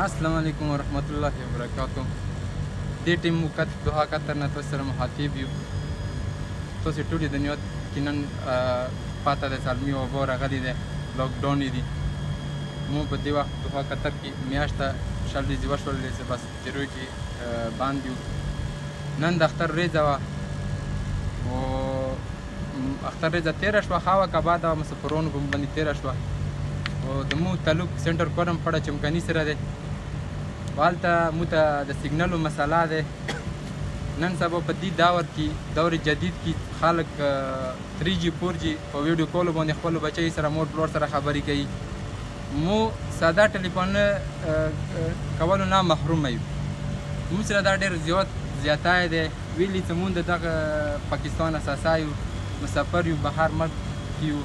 السلام علیکم ورحمت الله وبرکاتو. دې ټیم مو دوحه قطر نه تاسو سره مخاطب یو. تاسو ټولې دنیا کې نن پاته د سالمي وبا راغلې ده، لاکډاون دی. مو په دې وخت دوحه قطر کې میاشته شل ورځې وشولې چې بس جروی کې بند یو. نن د اختر ورځ وه او اختر ورځ تېره شوه، ښه وه که بده وه، مسافرانو په موږ باندې تېره شوه. او د مو تعلق سنټر کورم پړه چمکني سره دی. هلته مو ته د سیګنلو مسله دی. نن سبا په دې دور جدید کې خلک 3G 4G په ویډیو کولو باندې خپلو بچیو سره مور پلار سره خبرې کوي. مو ساده ټلیفونونه کولو نه محرومه یو. موږ سره دا ډېر زیاتی دی. ویلي چې مونږ د دغه پاکستان اساسا یو، مسافر یو، بهر ملک کې یو.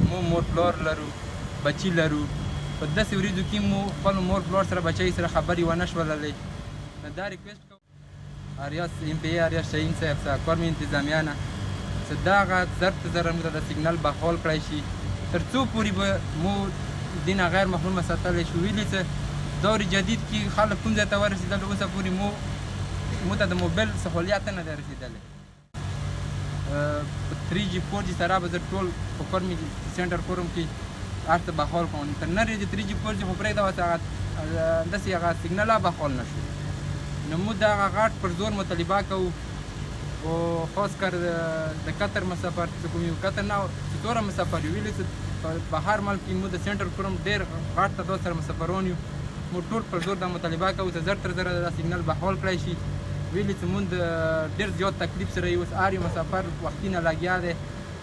مو مور پلار لرو، بچي لرو. په داسې ورځو کې مو خپلو مور پلار سره بچیو سره خبرې ونه شوللی. نو دا ریکویسټ کوم ریاست MPA ریاست شهین صاحب څخه کورم انتظامیه نه چې دغه زر ته زر موږ ته د سیګنل بحال کړی شي، تر څو پورې به مو دې نه غیر محرومه ساتلی شو. ویلي چې دور جدید کې خلک کوم ځای ته ورسېدل، اوسه پورې مو ته د موبایل سهولیت نه دی رسېدلی. په 3G 4G سره به زه ټول په کورم سنټر کورم کې هر څه بحال کوم. تر نن ورځې 3G 4G خو پرېږده وه چې داسې هغه سیګنل هم بحال نه شو. نو موږ د هغه غاټ پر زور مطالبه کوو. او خاص کر د قطر مسافر چې کوم یو قطر نه چې توره مسافر یو، ویلي چې په هر ملک کې موږ د سنټر کورم ډېر غاټ تعداد سره مسافران یو. موږ ټول پر زور دا مطالبه کوو چې زر تر زره دا سیګنل بحال کړی شي. ویلي چې موږ ډېر زیات تکلیف سره یو. اوس هر یو مسافر وختي نه لګیا دی،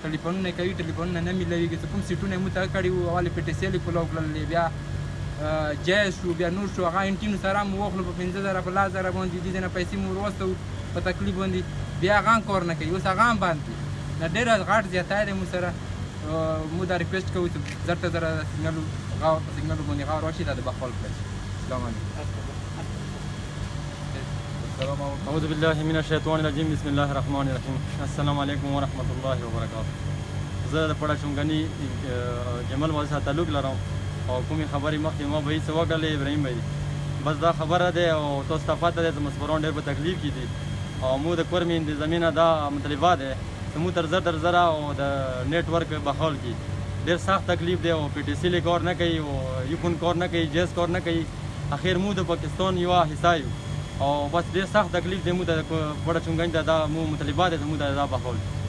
ټلیفونونه کوي، ټلیفونونه نه میلاویږي. چې کوم سیټونه یې موږ ته کړي وو، اول یې PTC کولاو کړل، بیا جایز شو، بیا نور شو. هغه انټینو سره مو واخلو په 50,000 په 10,000 باندې، دې نه پیسې مو وروستو په تکلیف باندې، بیا هغه هم کار نه کوي. اوس هغه هم بند دی. دا ډېر غټ زیاتی دی مو سره. موږ دا ریکویسټ کوو چې زر ته زره سیګنلو باندې غور وشي، دا د بحال کړی شي. السلام علیکم. اعوذ بالله من الشیطان الرجیم. بسم الله الرحمن الرحیم. السلام علیکم ورحمت الله وبرکاتو. زه د پړه چمکني جمل والد سره تعلق لرم او کومې خبرې مخکې ما به هېڅ وکړلې ابراهیم بھائی. بس دا خبره دی او تاسو ته پته دی چې مسافران ډېر په تکلیف کې دي او موږ د کورمې انتظامي نه دا مطالبه دی چې موږ تر زر او د نیټ ورک بحال کړي. ډېر سخت تکلیف دی او PTC کار نه کوي او یوکون کار نه کوي، جیز کار نه کوي. اخر موږ د پاکستان یوه حصه یو او بس ډېر سخت تکلیف دی. موږ ته پړه چمکني ته دا مو مطالبه دی چې موږ ته دا بحال کړي.